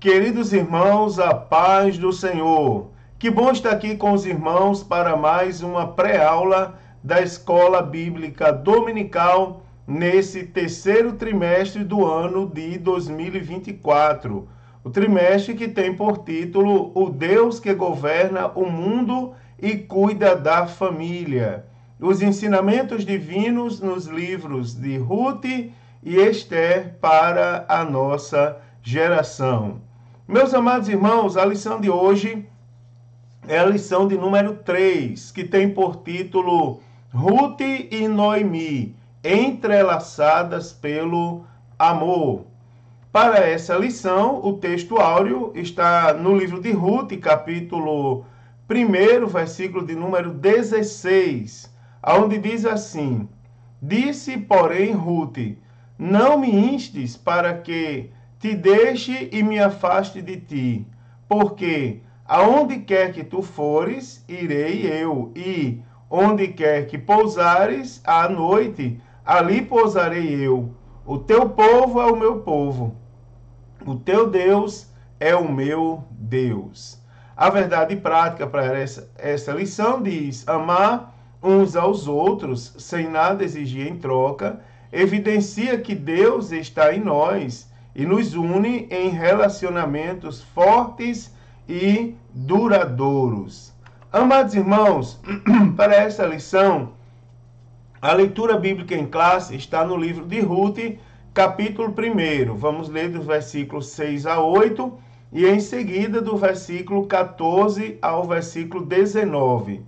Queridos irmãos, a paz do Senhor. Que bom estar aqui com os irmãos para mais uma pré-aula da Escola Bíblica Dominical nesse terceiro trimestre do ano de 2024. O trimestre que tem por título O Deus que governa o mundo e cuida da família. Os ensinamentos divinos nos livros de Ruth e Esther para a nossa geração. Meus amados irmãos, a lição de hoje é a lição de número 3, que tem por título Ruth e Noemi, entrelaçadas pelo amor. Para essa lição, o texto áureo está no livro de Ruth, capítulo 1, versículo de número 16, onde diz assim: Disse, porém, Ruth, não me instes para que te deixe e me afaste de ti, porque aonde quer que tu fores, irei eu, e onde quer que pousares à noite, ali pousarei eu. O teu povo é o meu povo, o teu Deus é o meu Deus. A verdade prática para essa lição diz: amar uns aos outros, sem nada exigir em troca, evidencia que Deus está em nós e nos une em relacionamentos fortes e duradouros. Amados irmãos, para essa lição, a leitura bíblica em classe está no livro de Ruth, capítulo 1. Vamos ler dos versículos 6 a 8 e em seguida do versículo 14 ao versículo 19.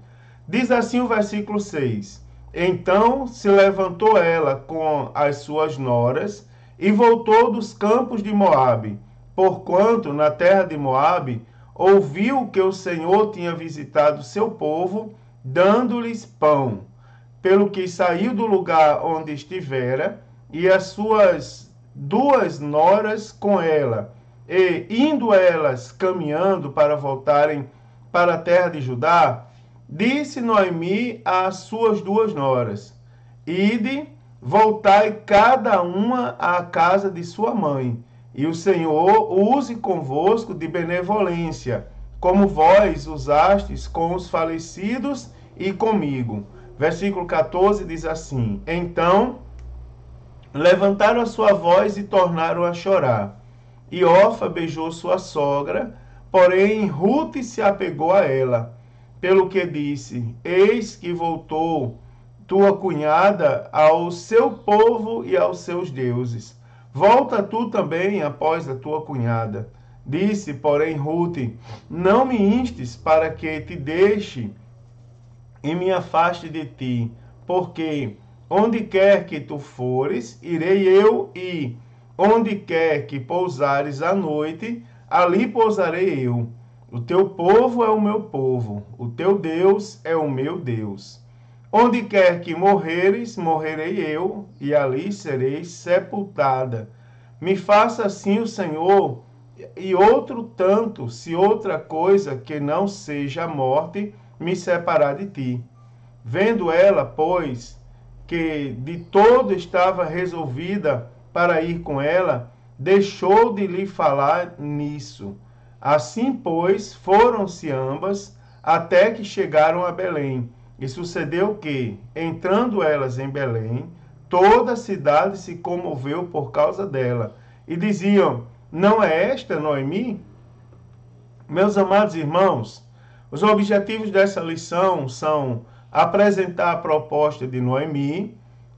Diz assim o versículo 6: Então se levantou ela com as suas noras e voltou dos campos de Moabe, porquanto na terra de Moabe ouviu que o Senhor tinha visitado seu povo, dando-lhes pão, pelo que saiu do lugar onde estivera, e as suas duas noras com ela, e indo elas caminhando para voltarem para a terra de Judá, disse Noemi às suas duas noras: Ide, voltai cada uma à casa de sua mãe, e o Senhor use convosco de benevolência, como vós usastes com os falecidos e comigo. Versículo 14 diz assim: Então levantaram a sua voz e tornaram a chorar. E Orfa beijou sua sogra, porém Ruth se apegou a ela, pelo que disse: Eis que voltou tua cunhada ao seu povo e aos seus deuses. Volta tu também após a tua cunhada. Disse, porém, Ruth: Não me instes para que te deixe e me afaste de ti, porque onde quer que tu fores, irei eu, e onde quer que pousares à noite, ali pousarei eu. O teu povo é o meu povo, o teu Deus é o meu Deus. Onde quer que morreres, morrerei eu, e ali serei sepultada. Me faça assim o Senhor, e outro tanto, se outra coisa que não seja a morte me separar de ti. Vendo ela, pois, que de todo estava resolvida para ir com ela, deixou de lhe falar nisso. Assim, pois, foram-se ambas, até que chegaram a Belém. E sucedeu que, entrando elas em Belém, toda a cidade se comoveu por causa dela. E diziam: Não é esta Noemi? Meus amados irmãos, os objetivos dessa lição são apresentar a proposta de Noemi,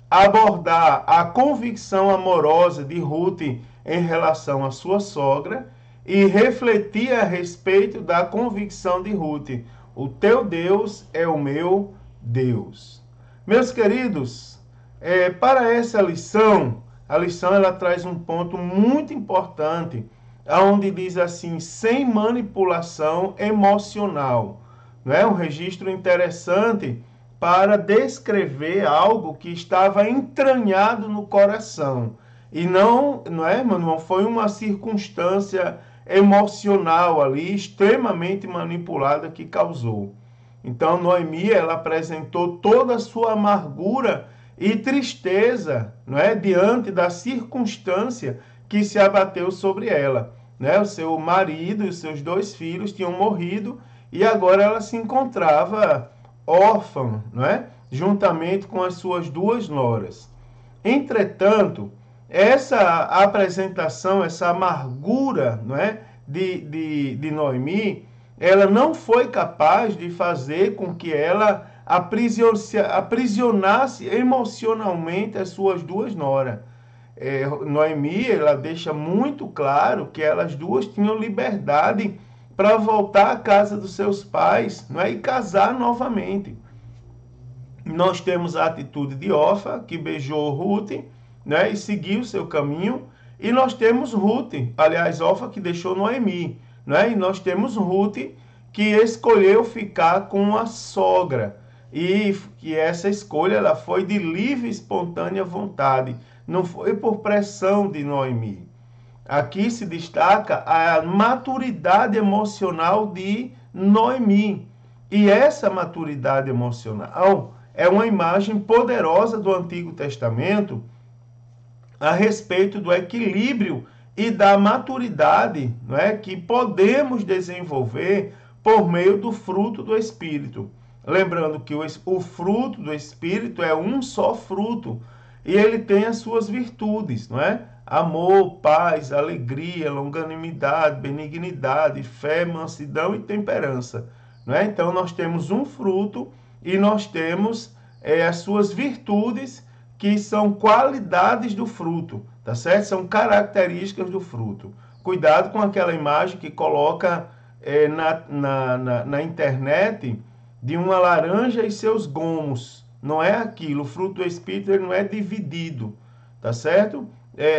abordar a convicção amorosa de Ruth em relação à sua sogra e refletir a respeito da convicção de Ruth: o teu Deus é o meu Deus. Meus queridos, para essa lição, a lição ela traz um ponto muito importante, onde diz assim: sem manipulação emocional. Não é um registro interessante para descrever algo que estava entranhado no coração. E não foi uma circunstância emocional ali, extremamente manipulada, que causou. Então, Noemi, ela apresentou toda a sua amargura e tristeza, diante da circunstância que se abateu sobre ela. né? O seu marido e os seus 2 filhos tinham morrido e agora ela se encontrava órfã, não é? Juntamente com as suas 2 noras. Entretanto, essa apresentação, essa amargura, não é? de Noemi, ela não foi capaz de fazer com que ela aprisionasse emocionalmente as suas 2 noras. Noemi, ela deixa muito claro que elas 2 tinham liberdade para voltar à casa dos seus pais, não é? E casar novamente. Nós temos a atitude de Orfa, que beijou Ruth, né? E seguiu seu caminho. E nós temos Ruth, aliás, Orfa que deixou Noemi, né? E nós temos Ruth que escolheu ficar com a sogra. E que essa escolha ela foi de livre e espontânea vontade, não foi por pressão de Noemi. Aqui se destaca a maturidade emocional de Noemi. E essa maturidade emocional é uma imagem poderosa do Antigo Testamento a respeito do equilíbrio e da maturidade, não é, que podemos desenvolver por meio do fruto do Espírito. Lembrando que o fruto do Espírito é um só fruto e ele tem as suas virtudes, não é? Amor, paz, alegria, longanimidade, benignidade, fé, mansidão e temperança. Não é? Então nós temos um fruto e nós temos as suas virtudes, que são qualidades do fruto, tá certo? São características do fruto. Cuidado com aquela imagem que coloca na internet de uma laranja e seus gomos. Não é aquilo. O fruto do Espírito ele não é dividido, tá certo?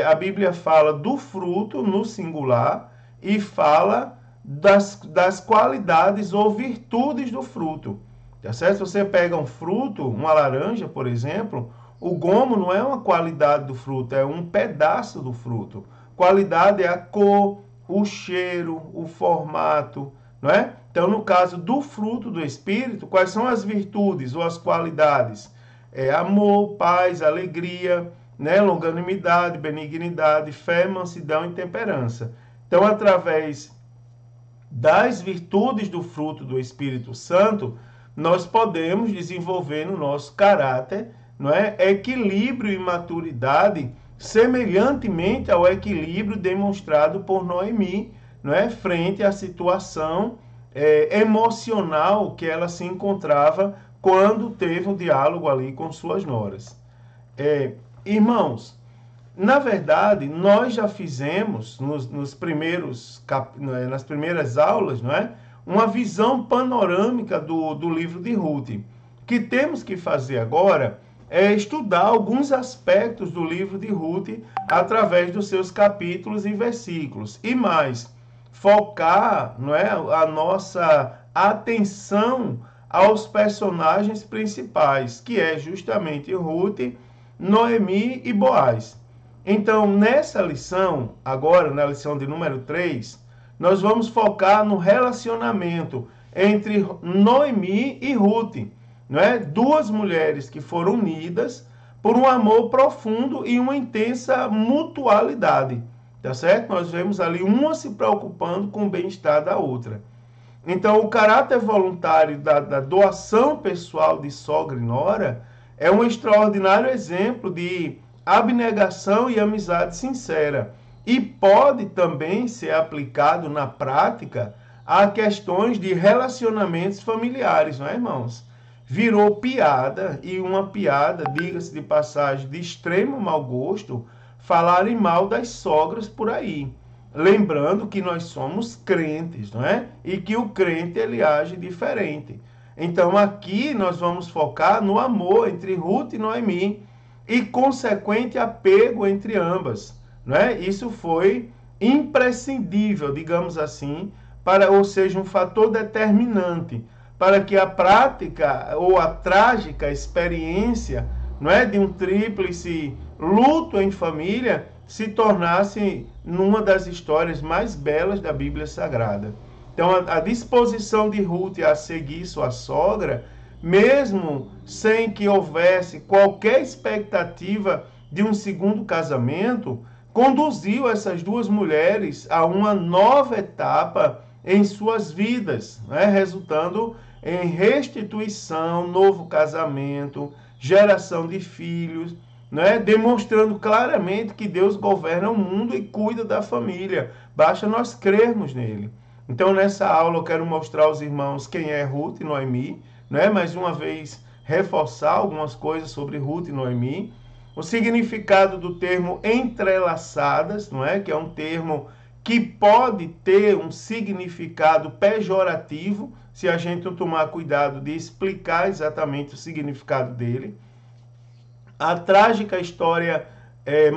A Bíblia fala do fruto no singular e fala das qualidades ou virtudes do fruto, tá certo? Se você pega um fruto, uma laranja, por exemplo, o gomo não é uma qualidade do fruto, é um pedaço do fruto. Qualidade é a cor, o cheiro, o formato, não é? Então, no caso do fruto do Espírito, quais são as virtudes ou as qualidades? Amor, paz, alegria, né? Longanimidade, benignidade, fé, mansidão e temperança. Então, através das virtudes do fruto do Espírito Santo, nós podemos desenvolver no nosso caráter, não é, equilíbrio e maturidade, semelhantemente ao equilíbrio demonstrado por Noemi, não é, frente à situação emocional que ela se encontrava quando teve um diálogo ali com suas noras. Irmãos, na verdade, nós já fizemos nas primeiras aulas, não é, uma visão panorâmica do livro de Ruth. O que temos que fazer agora é estudar alguns aspectos do livro de Ruth através dos seus capítulos e versículos. E mais, focar, não é, a nossa atenção aos personagens principais, que é justamente Ruth, Noemi e Boaz. Então, nessa lição, agora na lição de número 3, nós vamos focar no relacionamento entre Noemi e Ruth, não é? 2 mulheres que foram unidas por um amor profundo e uma intensa mutualidade, tá certo? Nós vemos ali uma se preocupando com o bem-estar da outra. Então, o caráter voluntário da doação pessoal de sogra e nora é um extraordinário exemplo de abnegação e amizade sincera e pode também ser aplicado na prática a questões de relacionamentos familiares, não é, irmãos? Virou piada, e uma piada, diga-se de passagem, de extremo mau gosto, falarem mal das sogras por aí. Lembrando que nós somos crentes, não é? E que o crente, ele age diferente. Então, aqui nós vamos focar no amor entre Ruth e Noemi e consequente apego entre ambas, não é? Isso foi imprescindível, digamos assim, ou seja, um fator determinante para que a prática ou a trágica experiência, não é, de um tríplice luto em família se tornasse numa das histórias mais belas da Bíblia Sagrada. Então, a disposição de Ruth a seguir sua sogra, mesmo sem que houvesse qualquer expectativa de um segundo casamento, conduziu essas duas mulheres a uma nova etapa em suas vidas, né? Resultando em restituição, novo casamento, geração de filhos, né? Demonstrando claramente que Deus governa o mundo e cuida da família. Basta nós crermos nele. Então, nessa aula, eu quero mostrar aos irmãos quem é Ruth e Noemi, né? Mais uma vez, reforçar algumas coisas sobre Ruth e Noemi. O significado do termo entrelaçadas, não é? Que é um termo que pode ter um significado pejorativo, se a gente não tomar cuidado de explicar exatamente o significado dele. A trágica história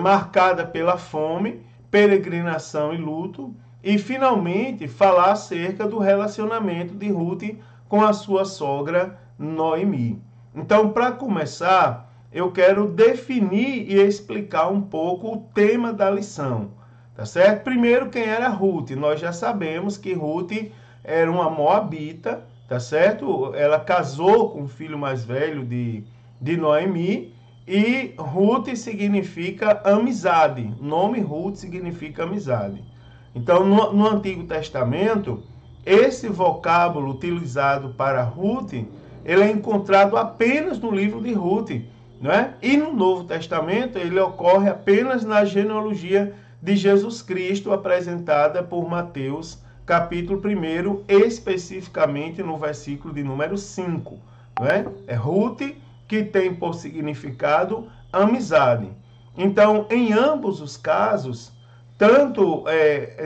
marcada pela fome, peregrinação e luto. E, finalmente, falar acerca do relacionamento de Ruth com a sua sogra Noemi. Então, para começar, eu quero definir e explicar um pouco o tema da lição, tá certo? Primeiro, quem era Ruth? Nós já sabemos que Ruth era uma moabita, tá certo? Ela casou com o filho mais velho de Noemi, e Ruth significa amizade. O nome Ruth significa amizade. Então, no Antigo Testamento, esse vocábulo utilizado para Ruth, ele é encontrado apenas no livro de Ruth, né? E no Novo Testamento, ele ocorre apenas na genealogia de Jesus Cristo, apresentada por Mateus, capítulo 1, especificamente no versículo de número 5. Né? É Ruth, que tem por significado amizade. Então, em ambos os casos, tanto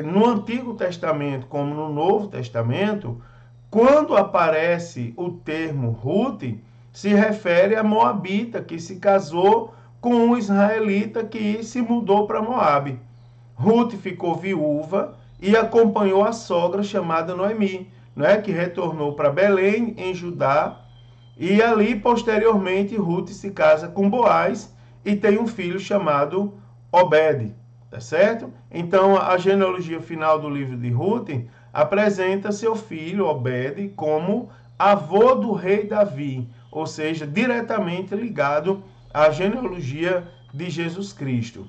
no Antigo Testamento como no Novo Testamento, quando aparece o termo Ruth, se refere a Moabita, que se casou com um israelita que se mudou para Moabe. Ruth ficou viúva e acompanhou a sogra chamada Noemi, né, que retornou para Belém, em Judá, e ali, posteriormente, Ruth se casa com Boaz e tem um filho chamado Obed, tá certo? Então, a genealogia final do livro de Ruth apresenta seu filho, Obed, como avô do rei Davi, ou seja, diretamente ligado à genealogia de Jesus Cristo.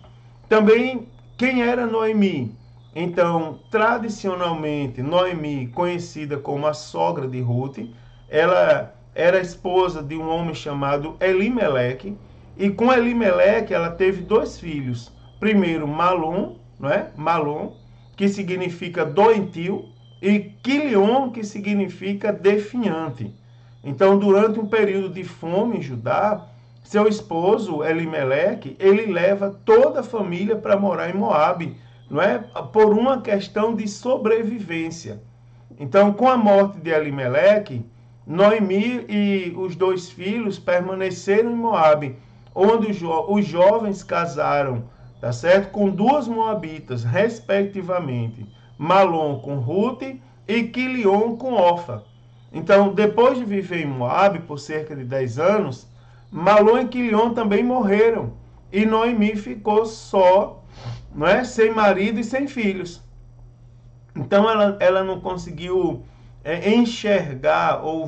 Também, quem era Noemi? Então, tradicionalmente, Noemi, conhecida como a sogra de Ruth, ela era esposa de um homem chamado Elimeleque, e com Elimeleque ela teve dois filhos. Primeiro, Malom, não é? Malom, que significa doentio, e Quilion, que significa definhante. Então, durante um período de fome em Judá, seu esposo, Elimeleque, ele leva toda a família para morar em Moabe, não é? Por uma questão de sobrevivência. Então, com a morte de Elimeleque, Noemi e os dois filhos permaneceram em Moabe, onde os jovens casaram, tá certo? Com duas moabitas, respectivamente, Malom com Ruth e Quilion com Orfa. Então, depois de viver em Moabe por cerca de 10 anos, Malom e Quilion também morreram, e Noemi ficou só, não é? Sem marido e sem filhos. Então, ela não conseguiu enxergar ou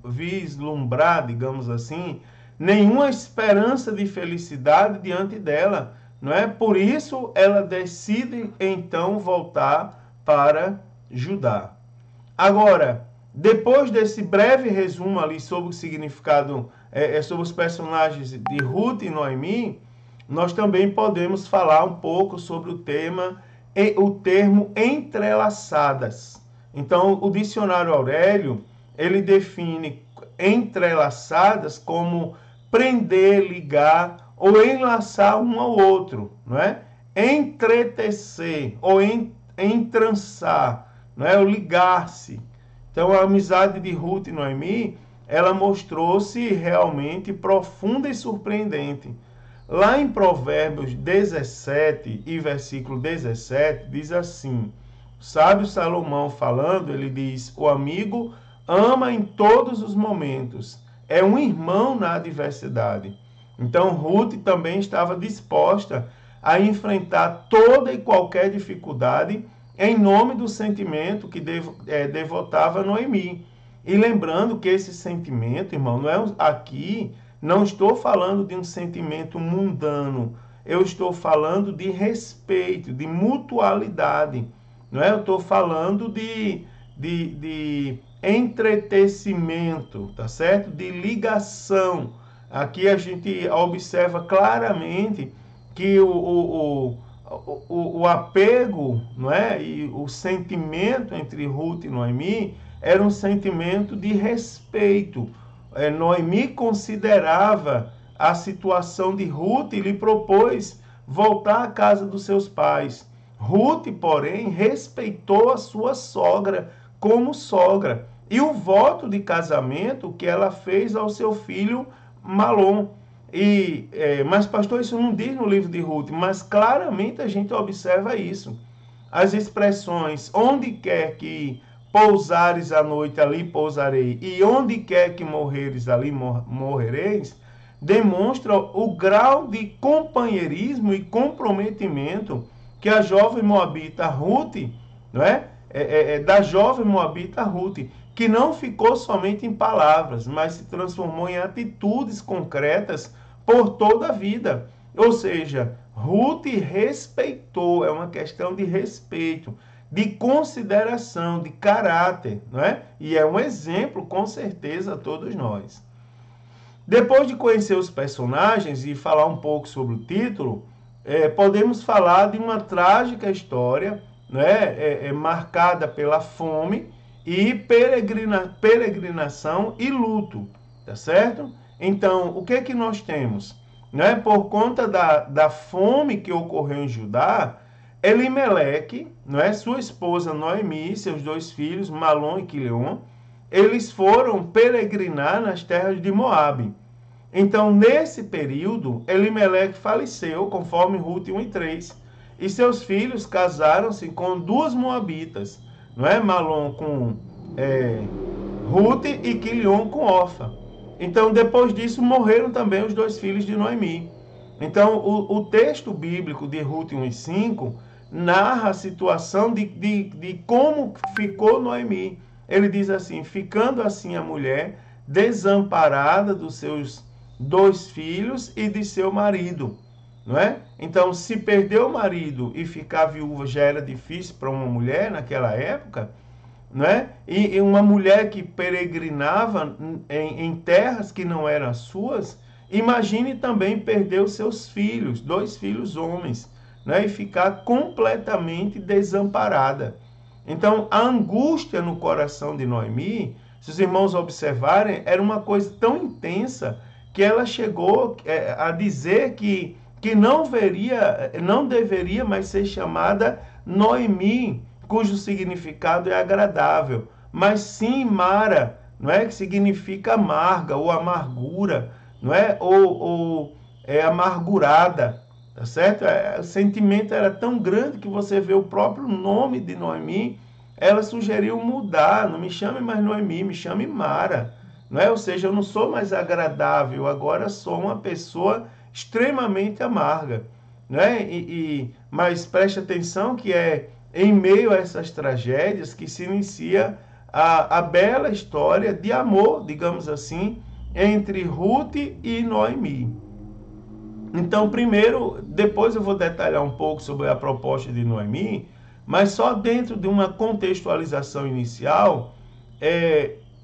vislumbrar, digamos assim, nenhuma esperança de felicidade diante dela, não é? Por isso ela decide então voltar para Judá. Agora, depois desse breve resumo ali sobre o significado, sobre os personagens de Ruth e Noemi, nós também podemos falar um pouco sobre o termo entrelaçadas. Então, o dicionário Aurélio, ele define entrelaçadas como prender, ligar ou enlaçar um ao outro, não é? Entretecer ou entrançar, não é? O ligar-se. Então, a amizade de Ruth e Noemi, ela mostrou-se realmente profunda e surpreendente. Lá em Provérbios 17 e versículo 17, diz assim: o sábio Salomão falando, ele diz: o amigo ama em todos os momentos, é um irmão na adversidade. Então, Ruth também estava disposta a enfrentar toda e qualquer dificuldade em nome do sentimento que devotava Noemi. E lembrando que esse sentimento, irmão, não é aqui, não estou falando de um sentimento mundano, eu estou falando de respeito, de mutualidade, não é? Eu estou falando de entretecimento, tá certo? De ligação. Aqui a gente observa claramente que o apego, não é? E o sentimento entre Ruth e Noemi era um sentimento de respeito. Noemi considerava a situação de Ruth e lhe propôs voltar à casa dos seus pais. Ruth, porém, respeitou a sua sogra como sogra e o voto de casamento que ela fez ao seu filho Malom. Mas, pastor, isso não diz no livro de Ruth, mas claramente a gente observa isso. As expressões, onde quer que pousares a noite, ali pousarei, e onde quer que morreres, ali morrereis, demonstram o grau de companheirismo e comprometimento que a jovem moabita Ruth, não é? Da jovem moabita Ruth, que não ficou somente em palavras, mas se transformou em atitudes concretas por toda a vida. Ou seja, Ruth respeitou, é uma questão de respeito, de consideração, de caráter, não é? E é um exemplo, com certeza, a todos nós. Depois de conhecer os personagens e falar um pouco sobre o título, podemos falar de uma trágica história, né, marcada pela fome e peregrinação e luto, tá certo? Então, o que é que nós temos? Né? Por conta da fome que ocorreu em Judá, Elimeleque, não é? Sua esposa Noemi, seus 2 filhos, Malom e Quilion, eles foram peregrinar nas terras de Moabe. Então, nesse período, Elimeleque faleceu, conforme Ruth 1:3, e seus filhos casaram-se com 2 moabitas, não é? Malom com Ruth e Quilion com Orfa. Então, depois disso, morreram também os 2 filhos de Noemi. Então, o texto bíblico de Ruth 1:5 narra a situação de como ficou Noemi. Ele diz assim: ficando assim a mulher desamparada dos seus 2 filhos e de seu marido, não é? Então, se perder o marido e ficar viúva já era difícil para uma mulher naquela época, não é? E uma mulher que peregrinava em terras que não eram suas, imagine também perder os seus filhos, 2 filhos homens, né? E ficar completamente desamparada. Então, a angústia no coração de Noemi, se os irmãos observarem, era uma coisa tão intensa que ela chegou a dizer que não deveria mais ser chamada Noemi, cujo significado é agradável, mas sim Mara, não é? Que significa amarga ou amargura, não é? Ou amargurada, tá certo? O sentimento era tão grande que você vê o próprio nome de Noemi, ela sugeriu mudar, não me chame mais Noemi, me chame Mara, não é? Ou seja, eu não sou mais agradável, agora sou uma pessoa extremamente amarga, né? Mas preste atenção que é em meio a essas tragédias que se inicia a bela história de amor, digamos assim, entre Ruth e Noemi. Então, primeiro, depois eu vou detalhar um pouco sobre a proposta de Noemi, mas só dentro de uma contextualização inicial,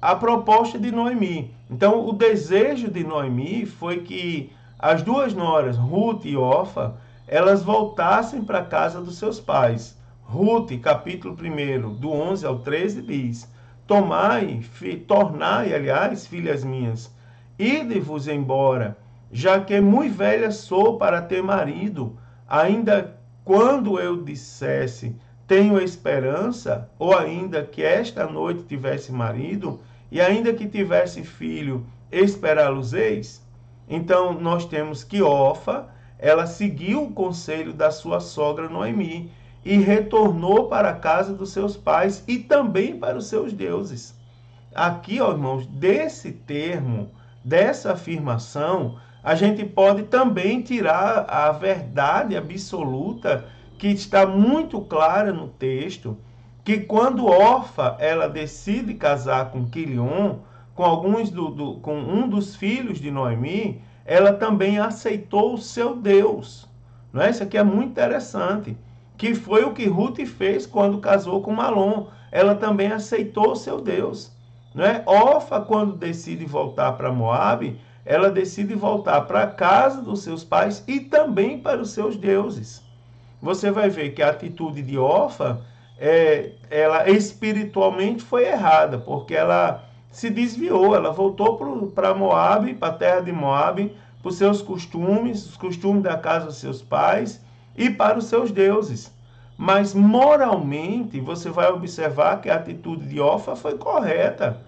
a proposta de Noemi. Então, o desejo de Noemi foi que as 2 noras, Ruth e Orfa, elas voltassem para a casa dos seus pais. Ruth, capítulo 1, do 11 ao 13, diz: tornai, filhas minhas, ide-vos embora, já que muito velha sou para ter marido, ainda quando eu dissesse, tenho esperança, ou ainda que esta noite tivesse marido, e ainda que tivesse filho, esperá-los-eis? Então, nós temos que Orfa, ela seguiu o conselho da sua sogra Noemi, e retornou para a casa dos seus pais e também para os seus deuses. Aqui, ó, irmãos, desse termo, dessa afirmação, a gente pode também tirar a verdade absoluta que está muito clara no texto, que quando Orfa ela decide casar com Quilion, com um dos filhos de Noemi, ela também aceitou o seu Deus. Não é? Isso aqui é muito interessante, que foi o que Ruth fez quando casou com Malom. Ela também aceitou o seu Deus. Não é? Orfa, quando decide voltar para Moabe, ela decide voltar para a casa dos seus pais e também para os seus deuses. Você vai ver que a atitude de Orfa, ela espiritualmente foi errada, porque ela se desviou, ela voltou para Moabe, para a terra de Moabe, para os seus costumes, os costumes da casa dos seus pais e para os seus deuses. Mas moralmente, você vai observar que a atitude de Orfa foi correta.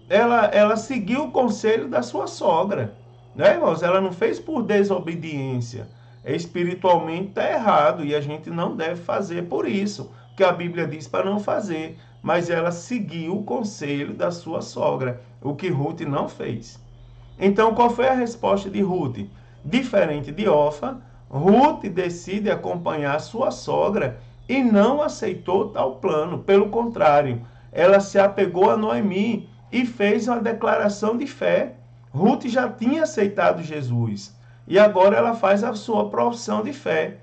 Ela seguiu o conselho da sua sogra, né, irmãos? Ela não fez por desobediência. Espiritualmente está errado e a gente não deve fazer por isso, que a Bíblia diz para não fazer. Mas ela seguiu o conselho da sua sogra, o que Ruth não fez. Então, qual foi a resposta de Ruth? Diferente de Orfa, Ruth decide acompanhar sua sogra e não aceitou tal plano. Pelo contrário, ela se apegou a Noemi e fez uma declaração de fé. Ruth já tinha aceitado Jesus e agora ela faz a sua profissão de fé.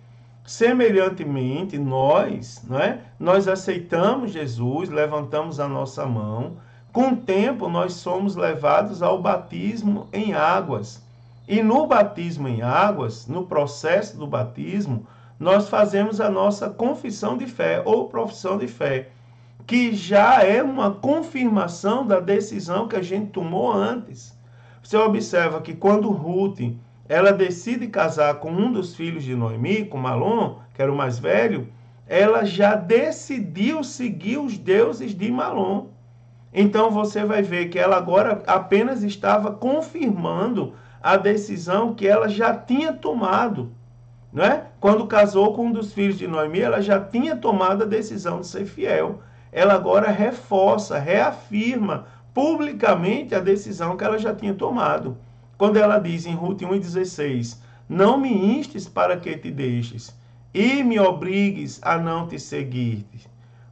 Semelhantemente, nós, não é? Nós aceitamos Jesus, levantamos a nossa mão. Com o tempo, nós somos levados ao batismo em águas. E no batismo em águas, no processo do batismo, nós fazemos a nossa confissão de fé ou profissão de fé, que já é uma confirmação da decisão que a gente tomou antes. Você observa que quando Ruth ela decide casar com um dos filhos de Noemi, com Malom, que era o mais velho, ela já decidiu seguir os deuses de Malom. Então você vai ver que ela agora apenas estava confirmando a decisão que ela já tinha tomado. Não é? Quando casou com um dos filhos de Noemi, ela já tinha tomado a decisão de ser fiel. Ela agora reforça, reafirma publicamente a decisão que ela já tinha tomado. Quando ela diz em Ruth 1,16, não me instes para que te deixes, e me obrigues a não te seguir.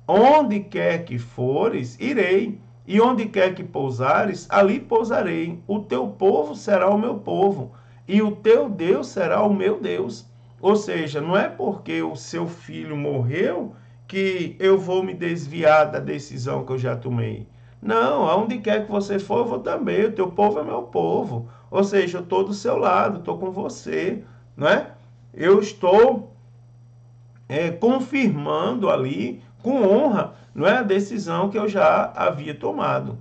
Onde quer que fores, irei, e onde quer que pousares, ali pousarei. O teu povo será o meu povo, e o teu Deus será o meu Deus. Ou seja, não é porque o seu filho morreu que eu vou me desviar da decisão que eu já tomei. Não, aonde quer que você for, eu vou também. O teu povo é meu povo. Ou seja, eu estou do seu lado, estou com você, não é? Eu estou confirmando ali, com honra, não é, a decisão que eu já havia tomado.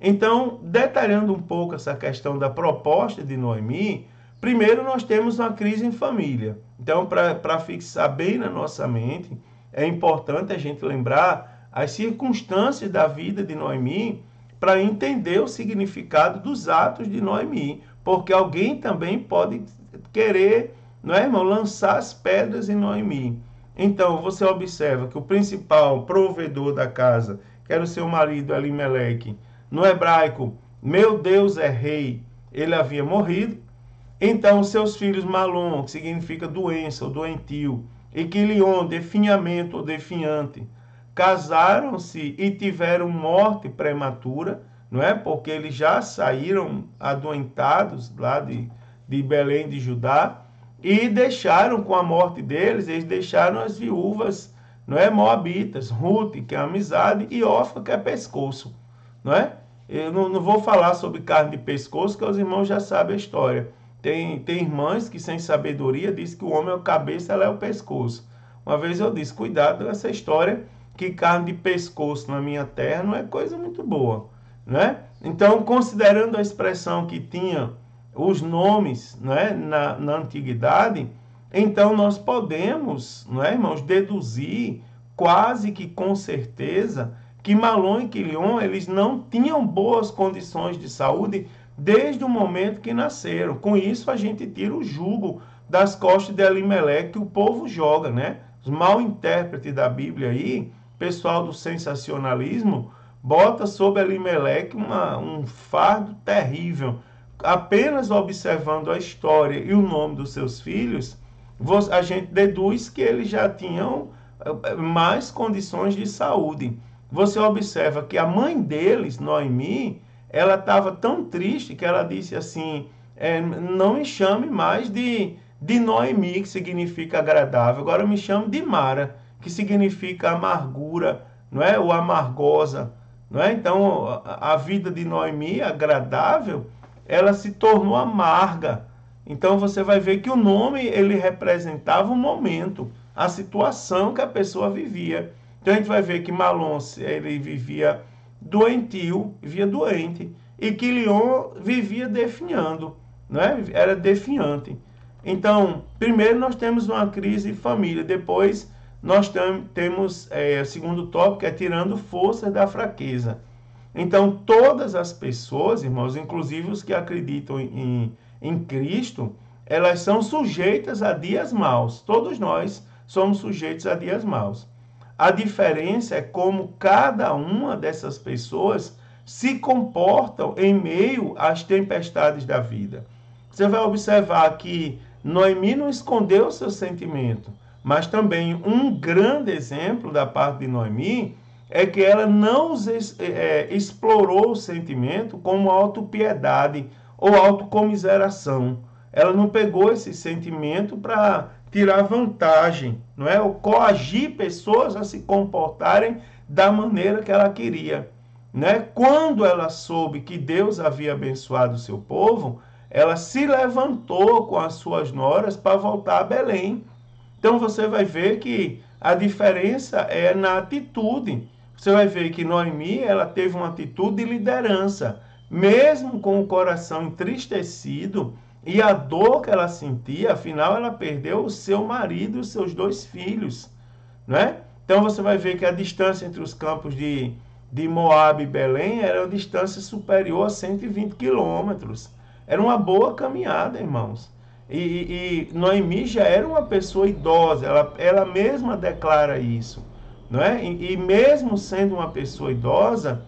Então, detalhando um pouco essa questão da proposta de Noemi, primeiro nós temos uma crise em família. Então, para fixar bem na nossa mente, é importante a gente lembrar as circunstâncias da vida de Noemi para entender o significado dos atos de Noemi, porque alguém também pode querer, não é, irmão, lançar as pedras em Noemi. Então, você observa que o principal provedor da casa, que era o seu marido Elimeleque, no hebraico, meu Deus é rei, ele havia morrido. Então, seus filhos Malom, que significa doença ou doentio, e Quilion, definhamento ou definhante, casaram-se e tiveram morte prematura, não é? Porque eles já saíram adoentados lá de Belém de Judá, e deixaram, com a morte deles, eles deixaram as viúvas, não é? Moabitas, Ruth, que é amizade, e Orfa, que é pescoço, não é? Eu não vou falar sobre carne de pescoço, que os irmãos já sabem a história. Tem irmãs que, sem sabedoria, dizem que o homem é a cabeça, ela é o pescoço. Uma vez eu disse, cuidado com essa história, que carne de pescoço na minha terra não é coisa muito boa, né? Então, considerando a expressão que tinha os nomes, né, na antiguidade, então nós podemos, não é, irmãos, deduzir quase que com certeza que Malom e Quilion, eles não tinham boas condições de saúde desde o momento que nasceram. Com isso, a gente tira o jugo das costas de Elimeleque que o povo joga, né? Os mal intérpretes da Bíblia aí, pessoal do sensacionalismo, bota sobre Elimeleque um fardo terrível. Apenas observando a história e o nome dos seus filhos, a gente deduz que eles já tinham mais condições de saúde. Você observa que a mãe deles, Noemi, ela estava tão triste que ela disse assim, não me chame mais de de Noemi, que significa agradável. Agora eu me chamo de Mara, que significa amargura, não é? Ou amargosa, não é? Então, a vida de Noemi, agradável, ela se tornou amarga. Então, você vai ver que o nome, ele representava o momento, a situação que a pessoa vivia. Então, a gente vai ver que Malom, ele vivia doentio, vivia doente, e Quilion vivia definhando, não é? Era definhante. Então, primeiro nós temos uma crise de família, depois nós temos o segundo tópico, que é tirando forças da fraqueza. Então, todas as pessoas, irmãos, inclusive os que acreditam em Cristo, elas são sujeitas a dias maus. Todos nós somos sujeitos a dias maus. A diferença é como cada uma dessas pessoas se comportam em meio às tempestades da vida. Você vai observar que Noemi não escondeu o seu sentimento, mas também um grande exemplo da parte de Noemi é que ela não explorou o sentimento como autopiedade ou autocomiseração. Ela não pegou esse sentimento para tirar vantagem, não é? Ou coagir pessoas a se comportarem da maneira que ela queria, né? Quando ela soube que Deus havia abençoado o seu povo, ela se levantou com as suas noras para voltar a Belém. Então você vai ver que a diferença é na atitude. Você vai ver que Noemi, ela teve uma atitude de liderança, mesmo com o coração entristecido e a dor que ela sentia, afinal ela perdeu o seu marido e os seus 2 filhos, né? Então você vai ver que a distância entre os campos de Moabe e Belém era uma distância superior a 120 quilômetros. Era uma boa caminhada, irmãos. E Noemi já era uma pessoa idosa, ela mesma declara isso, não é? E mesmo sendo uma pessoa idosa,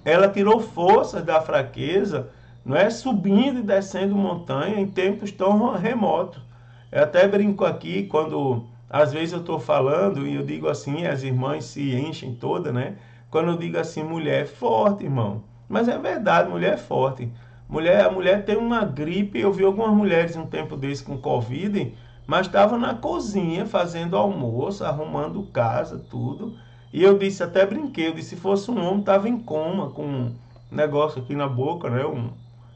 ela tirou forças da fraqueza, não é? Subindo e descendo montanha em tempos tão remotos. Eu até brinco aqui, quando às vezes eu estou falando e eu digo assim, as irmãs se enchem todas, né? Quando eu digo assim, mulher é forte, irmão. Mas é verdade, mulher é forte. A mulher tem uma gripe, eu vi algumas mulheres um tempo desse com Covid, mas estavam na cozinha fazendo almoço, arrumando casa, tudo. E eu disse, até brinquei, eu disse, se fosse um homem, estava em coma, com um negócio aqui na boca, né?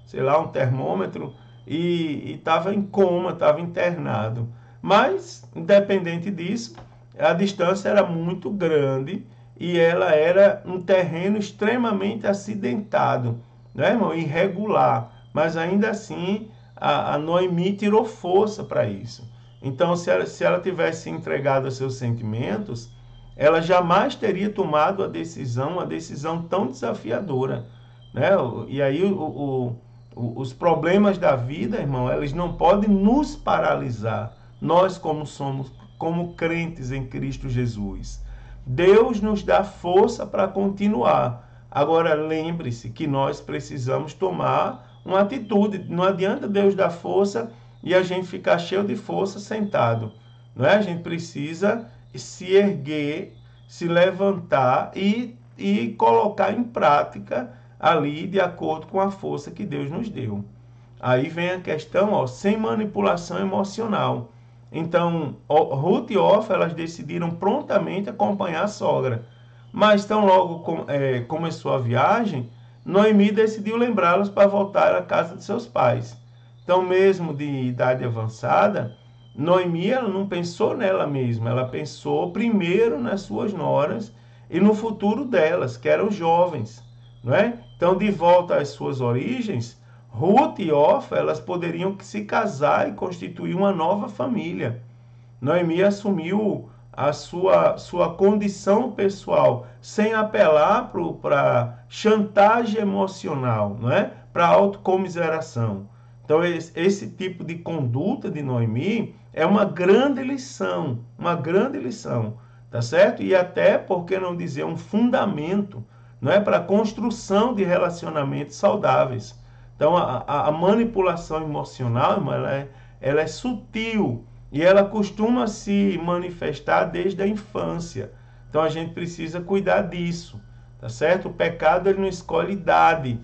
Sei lá, um termômetro, e estava em coma, estava internado. Mas, independente disso, a distância era muito grande e ela era um terreno extremamente acidentado, né, irmão? Irregular, mas ainda assim a Noemi tirou força para isso. Então, se ela tivesse entregado a seus sentimentos, ela jamais teria tomado uma decisão tão desafiadora, né? E aí os problemas da vida, irmão, eles não podem nos paralisar. Nós como crentes em Cristo Jesus, Deus nos dá força para continuar. Agora, lembre-se que nós precisamos tomar uma atitude. Não adianta Deus dar força e a gente ficar cheio de força sentado, não é? A gente precisa se erguer, se levantar e colocar em prática ali de acordo com a força que Deus nos deu. Aí vem a questão, ó, sem manipulação emocional. Então, Ruth e Orfa, elas decidiram prontamente acompanhar a sogra. Mas tão logo começou a viagem, Noemi decidiu lembrá-las para voltar à casa de seus pais. Então, mesmo de idade avançada, Noemi ela não pensou nela mesma, ela pensou primeiro nas suas noras e no futuro delas, que eram jovens, não é? Então, de volta às suas origens, Ruth e Orfa, elas poderiam se casar e constituir uma nova família. Noemi assumiu a sua condição pessoal, sem apelar para chantagem emocional, não é? Para autocomiseração. Então, esse tipo de conduta de Noemi é uma grande lição, tá certo? E até, por que não dizer, um fundamento, não é? Para a construção de relacionamentos saudáveis. Então, a manipulação emocional, irmão, ela é sutil e ela costuma se manifestar desde a infância. Então, a gente precisa cuidar disso, tá certo? O pecado, ele não escolhe idade,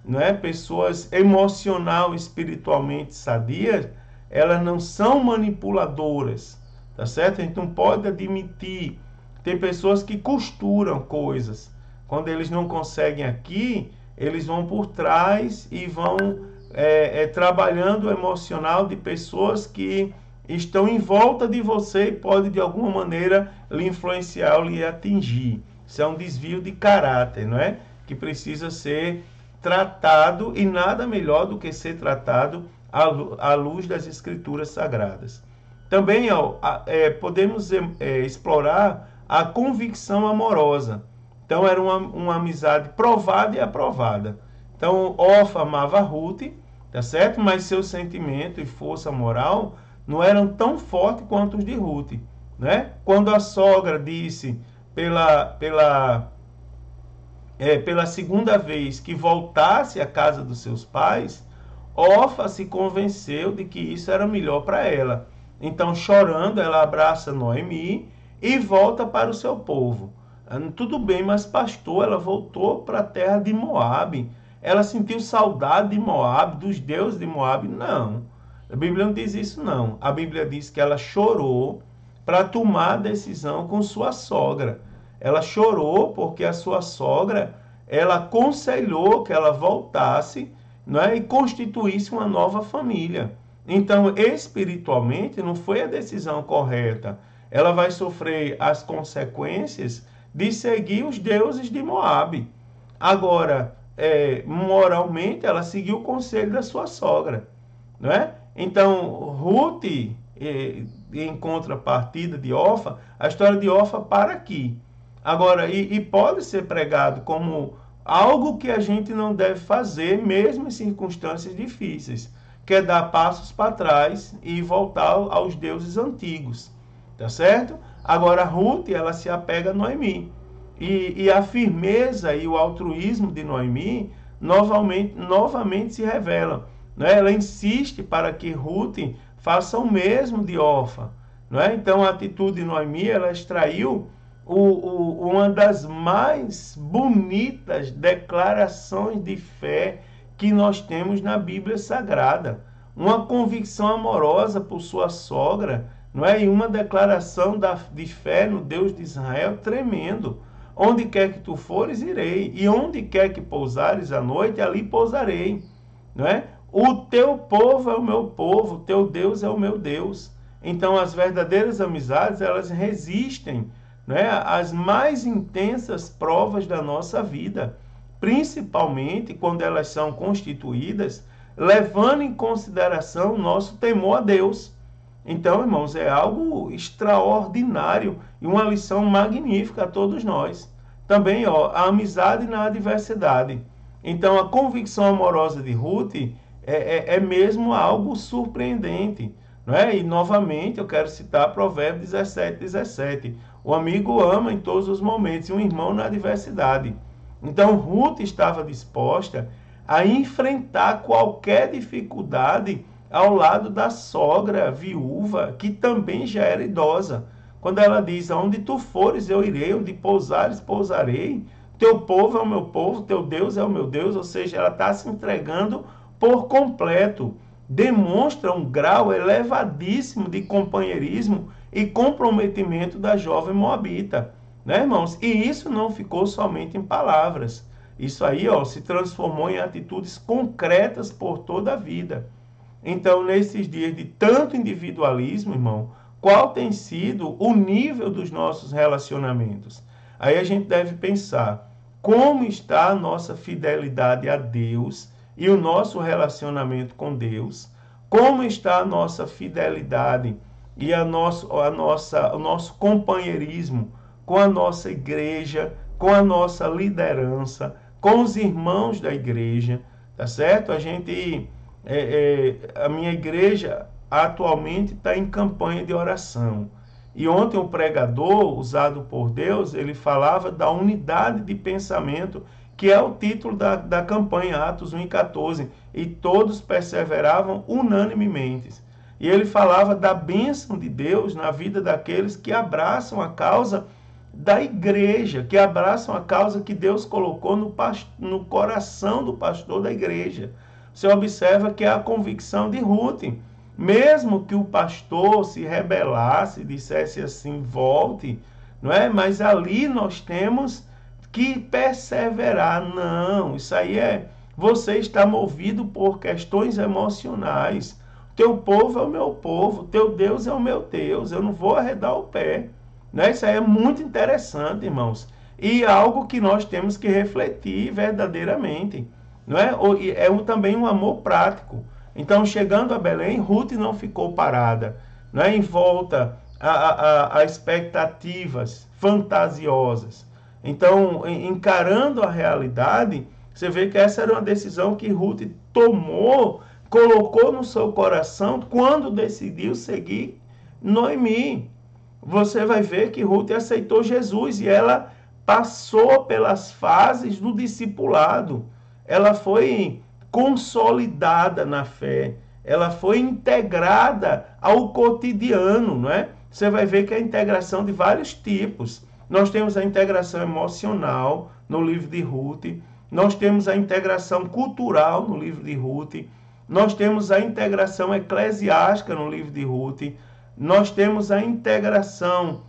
não é? Pessoas emocional, espiritualmente sadias, elas não são manipuladoras, tá certo? A gente não pode admitir. Tem pessoas que costuram coisas. Quando eles não conseguem aqui, eles vão por trás e vão trabalhando o emocional de pessoas que estão em volta de você e pode de alguma maneira lhe influenciar ou lhe atingir. Isso é um desvio de caráter, não é? Que precisa ser tratado, e nada melhor do que ser tratado à luz das Escrituras Sagradas. Também podemos explorar a convicção amorosa. Então era uma amizade provada e aprovada. Então Orfa amava Ruth, tá certo? Mas seu sentimento e força moral não eram tão fortes quanto os de Ruth, né? Quando a sogra disse pela segunda vez que voltasse à casa dos seus pais, Orfa se convenceu de que isso era melhor para ela. Então, chorando, ela abraça Noemi e volta para o seu povo. Tudo bem, mas pastor, ela voltou para a terra de Moabe. Ela sentiu saudade de Moabe, dos deuses de Moabe? Não. A Bíblia não diz isso, não. A Bíblia diz que ela chorou para tomar a decisão com sua sogra. Ela chorou porque a sua sogra, ela aconselhou que ela voltasse, não é? E constituísse uma nova família. Então, espiritualmente, não foi a decisão correta. Ela vai sofrer as consequências de seguir os deuses de Moabe. Agora, moralmente, ela seguiu o conselho da sua sogra, não é? Então, Ruth, em contrapartida de Orfa, a história de Orfa para aqui. Agora, e pode ser pregado como algo que a gente não deve fazer, mesmo em circunstâncias difíceis, que é dar passos para trás e voltar aos deuses antigos, tá certo? Agora, Ruth, ela se apega a Noemi. E a firmeza e o altruísmo de Noemi novamente se revelam, né? Ela insiste para que Ruth faça o mesmo de Orfa, não é? Então, a atitude de Noemi, ela extraiu uma das mais bonitas declarações de fé que nós temos na Bíblia Sagrada. Uma convicção amorosa por sua sogra, não é? E uma declaração de fé no Deus de Israel tremendo. Onde quer que tu fores, irei, e onde quer que pousares à noite, ali pousarei, não é? O teu povo é o meu povo, o teu Deus é o meu Deus. Então, as verdadeiras amizades, elas resistem, não é, às mais intensas provas da nossa vida, principalmente quando elas são constituídas, levando em consideração o nosso temor a Deus. Então, irmãos, é algo extraordinário e uma lição magnífica a todos nós. Também, a amizade na adversidade. Então, a convicção amorosa de Ruth é mesmo algo surpreendente, não é? E, novamente, eu quero citar Provérbios 17:17. O amigo ama em todos os momentos e um irmão na adversidade. Então, Ruth estava disposta a enfrentar qualquer dificuldade ao lado da sogra viúva, que também já era idosa. Quando ela diz, aonde tu fores eu irei, onde pousares pousarei, teu povo é o meu povo, teu Deus é o meu Deus, ou seja, ela está se entregando por completo. Demonstra um grau elevadíssimo de companheirismo e comprometimento da jovem moabita, né, irmãos? E isso não ficou somente em palavras. Isso aí, se transformou em atitudes concretas por toda a vida. Então, nesses dias de tanto individualismo, irmão, qual tem sido o nível dos nossos relacionamentos? Aí a gente deve pensar, como está a nossa fidelidade a Deus e o nosso relacionamento com Deus? Como está a nossa fidelidade e o nosso companheirismo com a nossa igreja, com a nossa liderança, com os irmãos da igreja, tá certo? A minha igreja atualmente está em campanha de oração. E ontem o pregador, usado por Deus, ele falava da unidade de pensamento, que é o título da campanha, Atos 1:14. E todos perseveravam unanimemente. E ele falava da bênção de Deus na vida daqueles que abraçam a causa da igreja, que abraçam a causa que Deus colocou no coração do pastor da igreja. Você observa que é a convicção de Ruth. Mesmo que o pastor se rebelasse, dissesse assim, volte, não é? Mas ali nós temos que perseverar. Não, isso aí você está movido por questões emocionais. Teu povo é o meu povo, teu Deus é o meu Deus, eu não vou arredar o pé. Né? Isso aí é muito interessante, irmãos. E algo que nós temos que refletir verdadeiramente. Não é? Também um amor prático. Então, chegando a Belém, Ruth não ficou parada, não é? Em volta a expectativas fantasiosas. Então, encarando a realidade, você vê que essa era uma decisão que Ruth tomou, colocou no seu coração quando decidiu seguir Noemi. Você vai ver que Ruth aceitou Jesus e ela passou pelas fases do discipulado. Ela foi consolidada na fé. Ela foi integrada ao cotidiano, não é? Você vai ver que a integração de vários tipos. Nós temos a integração emocional no livro de Ruth. Nós temos a integração cultural no livro de Ruth. Nós temos a integração eclesiástica no livro de Ruth. Nós temos a integração,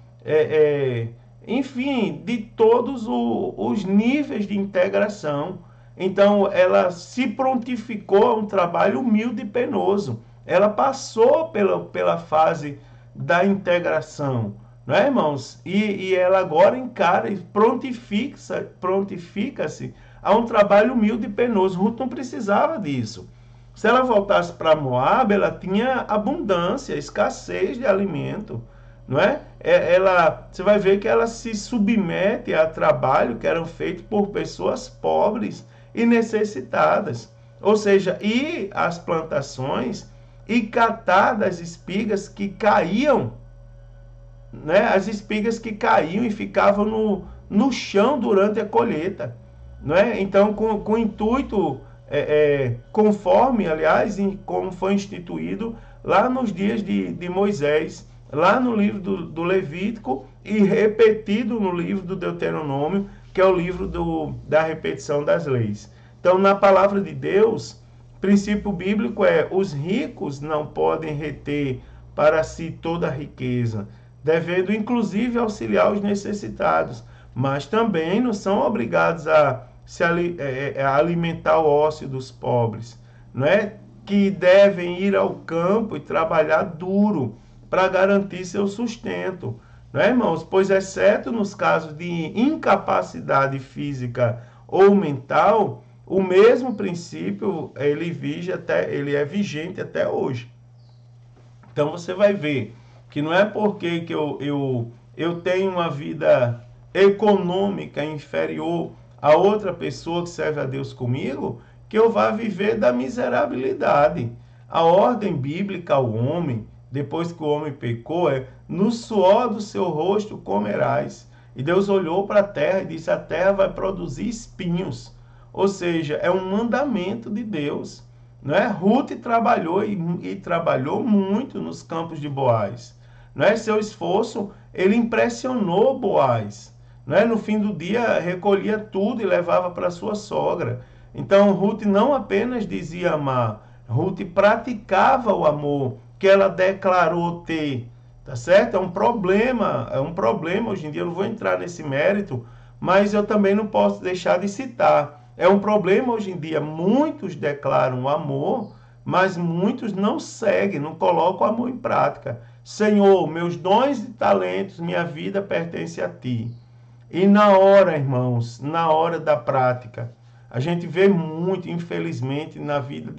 enfim, de todos os níveis de integração. Então, ela se prontificou a um trabalho humilde e penoso. Ela passou pela fase da integração, não é, irmãos? E ela agora encara e prontifica-se a um trabalho humilde e penoso. Ruth não precisava disso. Se ela voltasse para Moab, ela tinha abundância, escassez de alimento, não é? Você vai ver que ela se submete a trabalho que eram feitos por pessoas pobres e necessitadas. Ou seja, ir às plantações e catar das espigas que caíam, né? As espigas que caíam e ficavam no chão durante a colheita, não é? Então, com o intuito, conforme, aliás, como foi instituído lá nos dias de Moisés, lá no livro do Levítico e repetido no livro do Deuteronômio, que é o livro da repetição das leis. Então, na palavra de Deus, o princípio bíblico os ricos não podem reter para si toda a riqueza, devendo inclusive auxiliar os necessitados, mas também não são obrigados a alimentar o ócio dos pobres, não é? Que devem ir ao campo e trabalhar duro para garantir seu sustento, não é, irmãos? Pois, exceto nos casos de incapacidade física ou mental, o mesmo princípio ele é vigente até hoje. Então você vai ver que não é porque que eu tenho uma vida econômica inferior a outra pessoa que serve a Deus comigo, que eu vá viver da miserabilidade. A ordem bíblica ao homem, depois que o homem pecou, no suor do seu rosto comerás. E Deus olhou para a terra e disse, a terra vai produzir espinhos. Ou seja, é um mandamento de Deus. Não é? Ruth trabalhou e trabalhou muito nos campos de Boaz. Não é? Seu esforço, ele impressionou Boaz. Não é? No fim do dia, recolhia tudo e levava para sua sogra. Então, Ruth não apenas dizia amar, Ruth praticava o amor que ela declarou ter. Tá certo? É um problema hoje em dia. Eu não vou entrar nesse mérito, mas eu também não posso deixar de citar. É um problema hoje em dia. Muitos declaram amor, mas muitos não seguem, não colocam o amor em prática. Senhor, meus dons e talentos, minha vida pertence a ti. E na hora, irmãos, na hora da prática, a gente vê muito, infelizmente, na vida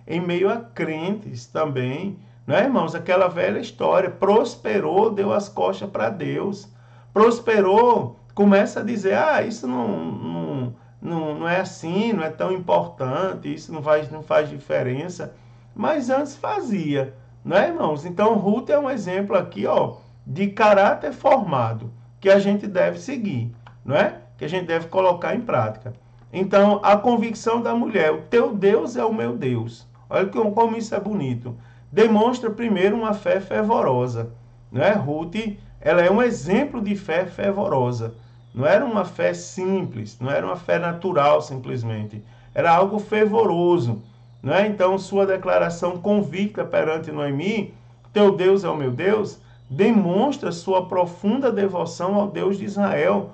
em meio a crentes também, não é, irmãos? Aquela velha história, prosperou, deu as costas para Deus. Prosperou, começa a dizer, isso não é assim, não é tão importante, isso não faz diferença. Mas antes fazia, não é, irmãos? Então, Ruth é um exemplo aqui, de caráter formado, que a gente deve seguir, não é? Que a gente deve colocar em prática. Então, a convicção da mulher, o teu Deus é o meu Deus. Olha como isso é bonito. Demonstra primeiro uma fé fervorosa, não é? Ruth, ela é um exemplo de fé fervorosa. Não era uma fé simples, não era uma fé natural simplesmente. Era algo fervoroso. não é? Então, sua declaração convicta perante Noemi, teu Deus é o meu Deus, demonstra sua profunda devoção ao Deus de Israel,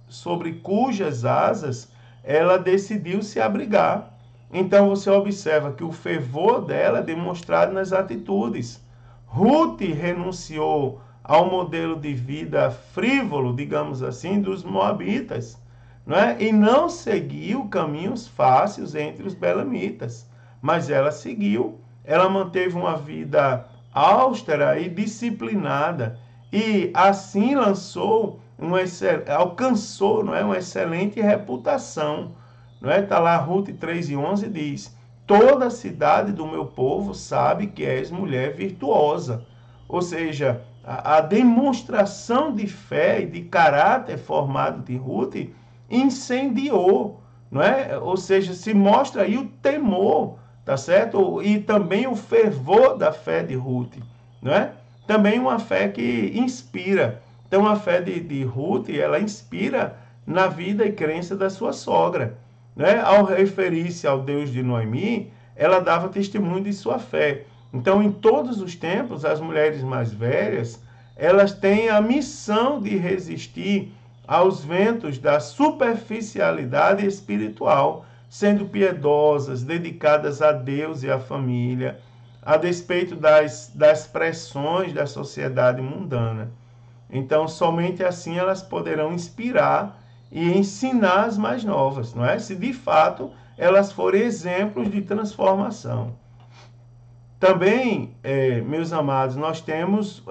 sobre cujas asas ela decidiu se abrigar. Então você observa que o fervor dela é demonstrado nas atitudes. Ruth renunciou ao modelo de vida frívolo, digamos assim, dos moabitas, não é? E não seguiu caminhos fáceis entre os belamitas, mas ela seguiu, ela manteve uma vida austera e disciplinada, e assim alcançou, não é, uma excelente reputação. Não é? Está lá Ruth 3:11 diz, toda a cidade do meu povo sabe que és mulher virtuosa. Ou seja, a demonstração de fé e de caráter formado de Ruth incendiou, não é? Ou seja, se mostra aí o temor, tá certo? E também o fervor da fé de Ruth, não é? Também uma fé que inspira. Então a fé de Ruth, ela inspira na vida e crença da sua sogra, né? Ao referir-se ao Deus de Noemi, ela dava testemunho de sua fé. Então, em todos os tempos, as mulheres mais velhas, elas têm a missão de resistir aos ventos da superficialidade espiritual, sendo piedosas, dedicadas a Deus e à família, a despeito das pressões da sociedade mundana. Então, somente assim elas poderão inspirar e ensinar as mais novas, não é? Se de fato elas forem exemplos de transformação. Também, meus amados, nós temos,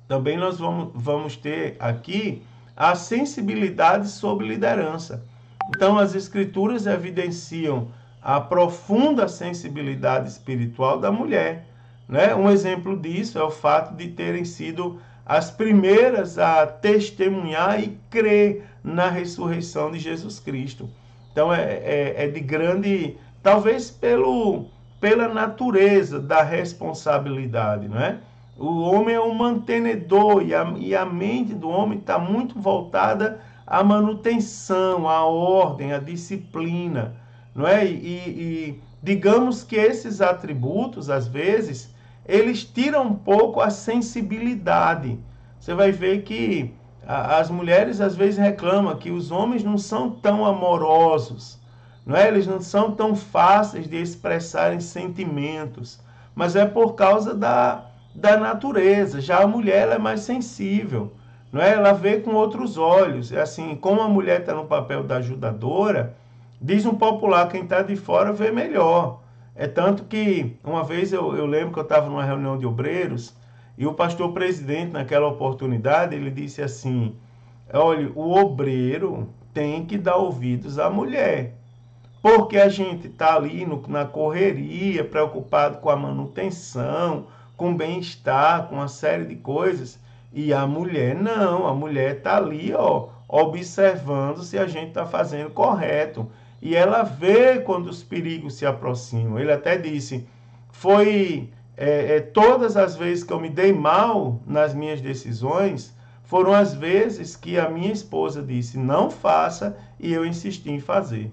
também nós vamos ter aqui a sensibilidade sobre liderança. Então, as Escrituras evidenciam a profunda sensibilidade espiritual da mulher, né? Um exemplo disso é o fato de terem sido as primeiras a testemunhar e crer na ressurreição de Jesus Cristo. Então é de grande, talvez pela natureza da responsabilidade, não é? O homem é um mantenedor e a mente do homem está muito voltada à manutenção, à ordem, à disciplina, não é? E digamos que esses atributos, às vezes, eles tiram um pouco a sensibilidade. Você vai ver que as mulheres às vezes reclamam que os homens não são tão amorosos, não é? Eles não são tão fáceis de expressarem sentimentos, mas é por causa da natureza. Já a mulher ela é mais sensível, não é? Ela vê com outros olhos. É assim, como a mulher está no papel da ajudadora, diz um popular, quem está de fora vê melhor. É tanto que, uma vez eu lembro que eu estava numa reunião de obreiros, e o pastor presidente, naquela oportunidade, ele disse assim, olha, o obreiro tem que dar ouvidos à mulher, porque a gente está ali na correria, preocupado com a manutenção, com o bem-estar, com uma série de coisas, e a mulher não, a mulher está ali, ó, observando se a gente está fazendo correto. E ela vê quando os perigos se aproximam. Ele até disse, foi todas as vezes que eu me dei mal nas minhas decisões, foram as vezes que a minha esposa disse, não faça, e eu insisti em fazer,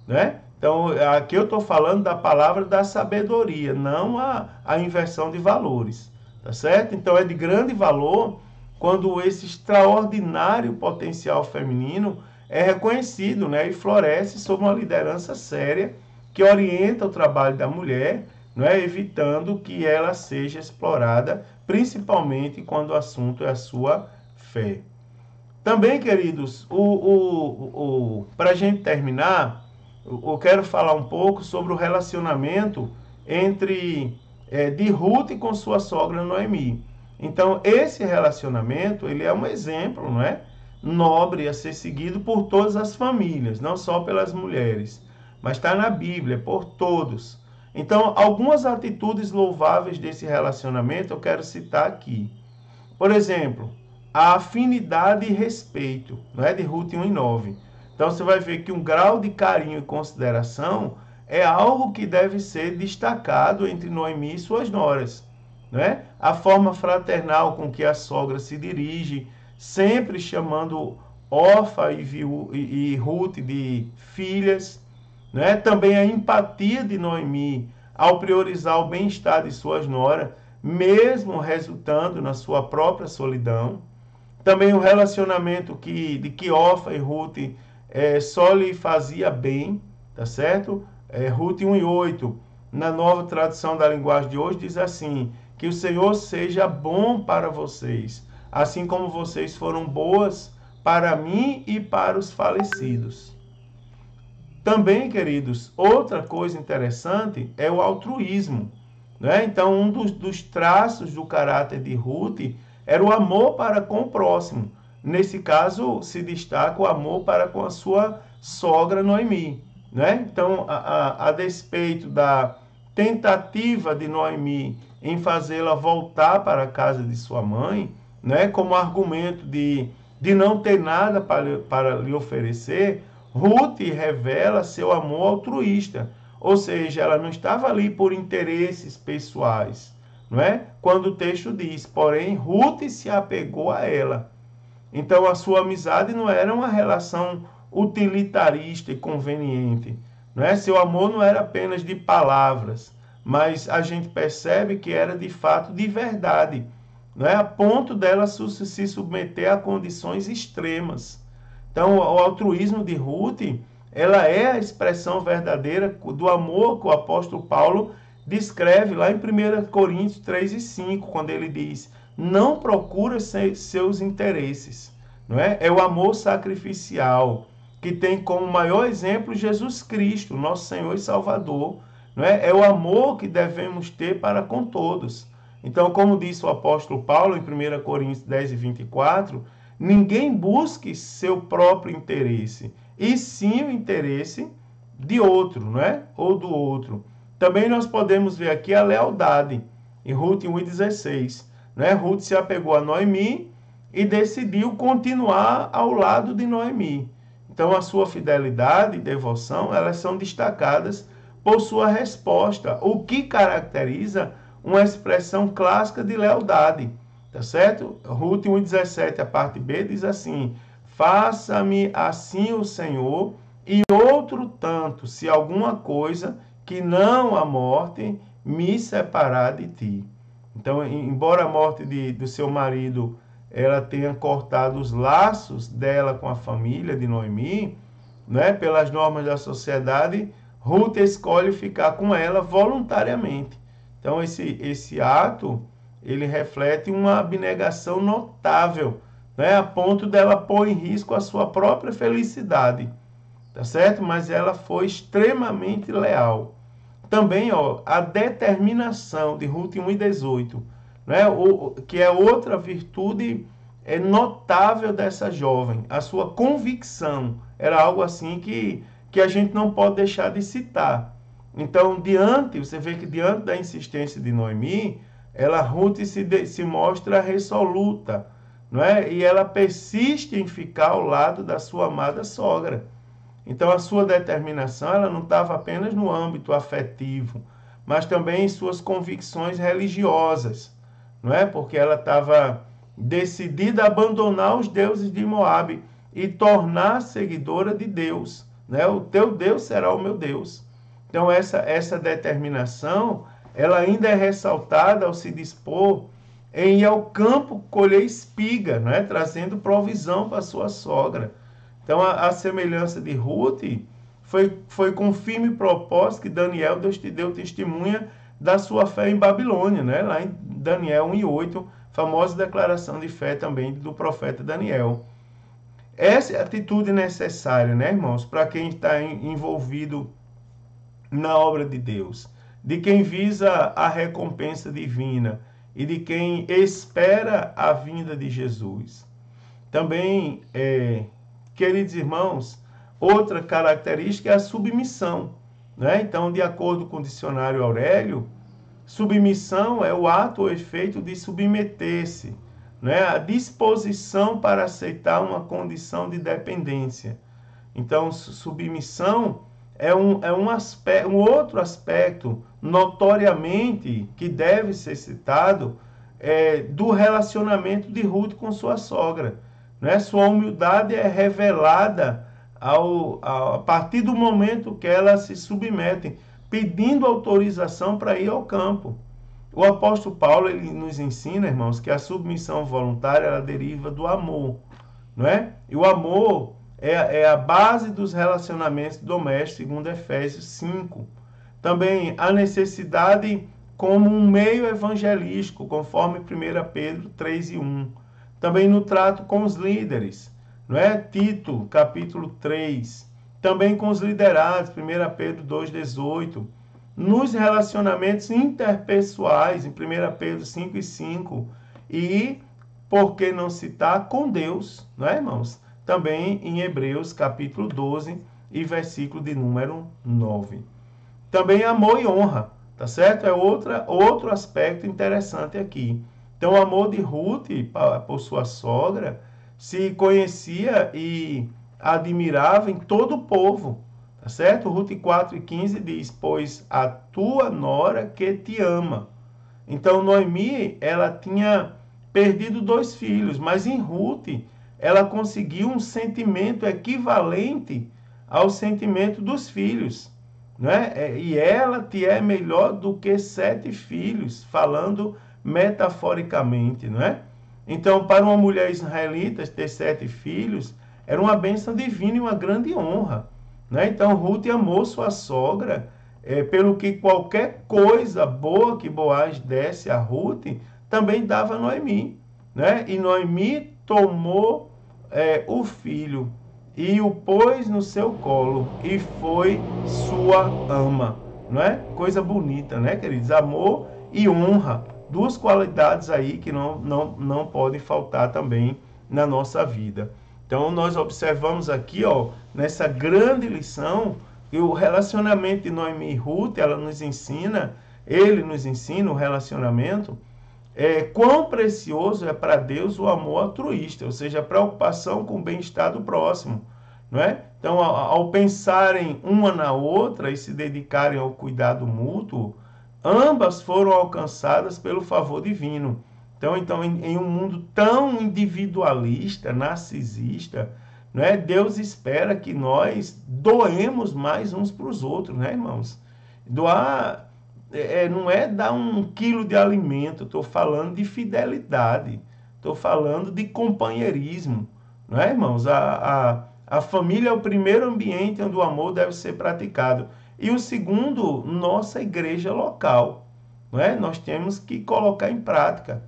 né? Então, aqui eu estou falando da palavra da sabedoria, não a inversão de valores, tá certo? Então, é de grande valor quando esse extraordinário potencial feminino é reconhecido, né, e floresce sob uma liderança séria que orienta o trabalho da mulher, não é, evitando que ela seja explorada, principalmente quando o assunto é a sua fé. Também, queridos, para a gente terminar, eu quero falar um pouco sobre o relacionamento entre de Ruth com sua sogra Noemi. Então, esse relacionamento, ele é um exemplo, não é? Nobre a ser seguido por todas as famílias, não só pelas mulheres, mas está na Bíblia, por todos. Então, algumas atitudes louváveis desse relacionamento eu quero citar aqui. Por exemplo, a afinidade e respeito, não é? De Ruth 1:9. Então, você vai ver que um grau de carinho e consideração é algo que deve ser destacado entre Noemi e suas noras, né? A forma fraternal com que a sogra se dirige, sempre chamando Orfa e Ruth de filhas, né? Também a empatia de Noemi ao priorizar o bem-estar de suas noras, mesmo resultando na sua própria solidão. Também o relacionamento de Orfa e Ruth só lhe fazia bem, tá certo? Ruth 1:8, na nova tradução da linguagem de hoje, diz assim: que o Senhor seja bom para vocês, assim como vocês foram boas para mim e para os falecidos. Também, queridos, outra coisa interessante é o altruísmo, né? Então, um dos traços do caráter de Ruth era o amor para com o próximo. Nesse caso, se destaca o amor para com a sua sogra Noemi, né? Então, a despeito da tentativa de Noemi em fazê-la voltar para a casa de sua mãe, né? Como argumento de não ter nada para lhe oferecer, Ruth revela seu amor altruísta, ou seja, ela não estava ali por interesses pessoais, não é? Quando o texto diz, porém, Ruth se apegou a ela. Então, a sua amizade não era uma relação utilitarista e conveniente, não é? Seu amor não era apenas de palavras, mas a gente percebe que era de fato de verdade, não é? A ponto dela se submeter a condições extremas. Então, o altruísmo de Ruth, ela é a expressão verdadeira do amor que o apóstolo Paulo descreve lá em 1 Coríntios 3:5, quando ele diz, não procura seus interesses, não é? É o amor sacrificial, que tem como maior exemplo Jesus Cristo, nosso Senhor e Salvador, não é? É o amor que devemos ter para com todos. Então, como disse o apóstolo Paulo em 1 Coríntios 10:24, ninguém busque seu próprio interesse, e sim o interesse de outro, não é? Ou do outro. Também nós podemos ver aqui a lealdade, em Ruth 1:16. Né? Ruth se apegou a Noemi e decidiu continuar ao lado de Noemi. Então, a sua fidelidade e devoção, elas são destacadas por sua resposta, o que caracteriza uma expressão clássica de lealdade. Tá certo? Ruth 1:17, a parte B, diz assim, faça-me assim o Senhor e outro tanto, se alguma coisa que não a morte me separar de ti. Então, embora a morte do seu marido ela tenha cortado os laços dela com a família de Noemi, né, pelas normas da sociedade, Ruth escolhe ficar com ela voluntariamente. Então, esse ato, ele reflete uma abnegação notável, né, a ponto dela pôr em risco a sua própria felicidade, tá certo? Mas ela foi extremamente leal. Também, a determinação de Ruth 1:18, né, que é outra virtude notável dessa jovem. A sua convicção era algo assim que a gente não pode deixar de citar. Então, você vê que diante da insistência de Noemi, Ruth se mostra resoluta, não é? E ela persiste em ficar ao lado da sua amada sogra. Então, a sua determinação ela não estava apenas no âmbito afetivo, mas também em suas convicções religiosas, não é? Porque ela estava decidida a abandonar os deuses de Moabe e tornar seguidora de Deus, né? O teu Deus será o meu Deus. Então, essa determinação, ela ainda é ressaltada ao se dispor em ir ao campo colher espiga, né? Trazendo provisão para sua sogra. Então, a semelhança de Ruth foi com firme propósito que Deus te deu testemunha da sua fé em Babilônia, né? Lá em Daniel 1:8, famosa declaração de fé também do profeta Daniel. Essa é a atitude necessária, né, irmãos, para quem está envolvido na obra de Deus, de quem visa a recompensa divina e de quem espera a vinda de Jesus. Também, queridos irmãos, outra característica é a submissão, né? Então, de acordo com o dicionário Aurélio, submissão é o ato ou efeito de submeter-se, né? A disposição para aceitar uma condição de dependência. Então, submissão é um outro aspecto notoriamente que deve ser citado do relacionamento de Ruth com sua sogra. né? Sua humildade é revelada a partir do momento que elas se submetem, pedindo autorização para ir ao campo. O apóstolo Paulo, ele nos ensina, irmãos, que a submissão voluntária, ela deriva do amor, não é? E o amor é a base dos relacionamentos domésticos, segundo Efésios 5. Também a necessidade como um meio evangelístico, conforme 1 Pedro 3:1. Também no trato com os líderes, não é? Tito, capítulo 3. Também com os liderados, 1 Pedro 2:18. Nos relacionamentos interpessoais, em 1 Pedro 5:5. E, por que não citar, com Deus, não é, irmãos? Também em Hebreus, capítulo 12, e versículo de número 9. Também amor e honra, tá certo? É outro aspecto interessante aqui. Então, o amor de Ruth por sua sogra se conhecia e admirava em todo o povo, tá certo? Ruth 4:15 diz, pois a tua nora que te ama. Então, Noemi, ela tinha perdido 2 filhos, mas em Ruth, ela conseguiu um sentimento equivalente ao sentimento dos filhos, né? E ela te é melhor do que 7 filhos, falando metaforicamente, não é? Então, para uma mulher israelita ter 7 filhos era uma bênção divina e uma grande honra, né? Então, Ruth amou sua sogra, pelo que qualquer coisa boa que Boaz desse a Ruth, também dava a Noemi, né? E Noemi tomou o filho e o pôs no seu colo, e foi sua ama, não é? Coisa bonita, né, queridos? Amor e honra, 2 qualidades aí que não podem faltar também na nossa vida. Então, nós observamos aqui, ó, nessa grande lição, que o relacionamento de Noemi e Ruth, ele nos ensina o relacionamento, quão precioso é para Deus o amor altruísta, ou seja, a preocupação com o bem-estar do próximo, não é? Então, ao pensarem uma na outra e se dedicarem ao cuidado mútuo, ambas foram alcançadas pelo favor divino. Então em um mundo tão individualista, narcisista, não é? Deus espera que nós doemos mais uns para os outros, né, irmãos? Doar não é dar 1 quilo de alimento, estou falando de fidelidade, estou falando de companheirismo, não é, irmãos? A família é o primeiro ambiente onde o amor deve ser praticado. E o segundo, nossa igreja local, não é? Nós temos que colocar em prática.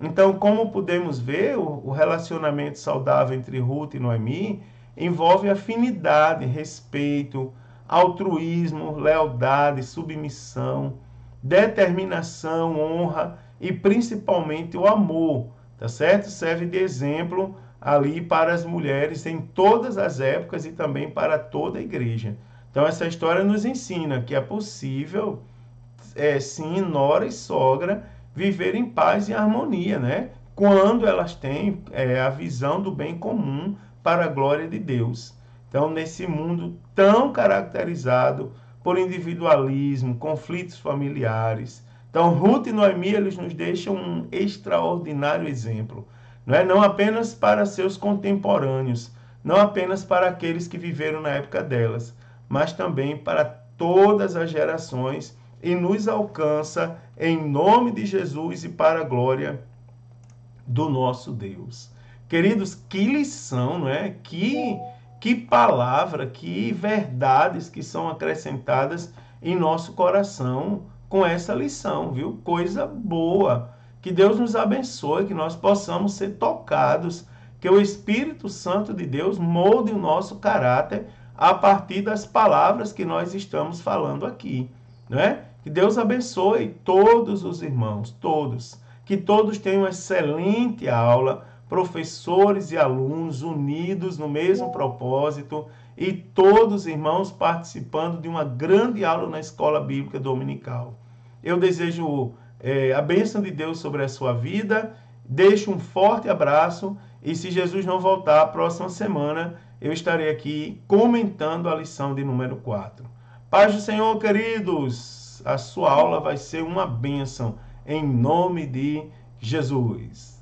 Então, como podemos ver, o relacionamento saudável entre Ruth e Noemi envolve afinidade, respeito, altruísmo, lealdade, submissão, determinação, honra e principalmente o amor, tá certo? Serve de exemplo ali para as mulheres em todas as épocas e também para toda a igreja. Então, essa história nos ensina que é possível, sim, nora e sogra viver em paz e harmonia, né? Quando elas têm a visão do bem comum para a glória de Deus. Então, nesse mundo tão caracterizado por individualismo, conflitos familiares. Então, Ruth e Noemi, eles nos deixam um extraordinário exemplo, não é? Não apenas para seus contemporâneos, não apenas para aqueles que viveram na época delas, mas também para todas as gerações, e nos alcança em nome de Jesus e para a glória do nosso Deus. Queridos, que lição, não é? Que palavra, que verdades que são acrescentadas em nosso coração com essa lição, viu? Coisa boa. Que Deus nos abençoe, que nós possamos ser tocados, que o Espírito Santo de Deus molde o nosso caráter a partir das palavras que nós estamos falando aqui, não é? Que Deus abençoe todos os irmãos, todos. Que todos tenham uma excelente aula, professores e alunos unidos no mesmo propósito e todos irmãos participando de uma grande aula na Escola Bíblica Dominical. Eu desejo a bênção de Deus sobre a sua vida, deixo um forte abraço e se Jesus não voltar, a próxima semana eu estarei aqui comentando a lição de número 4. Paz do Senhor, queridos! A sua aula vai ser uma bênção, em nome de Jesus.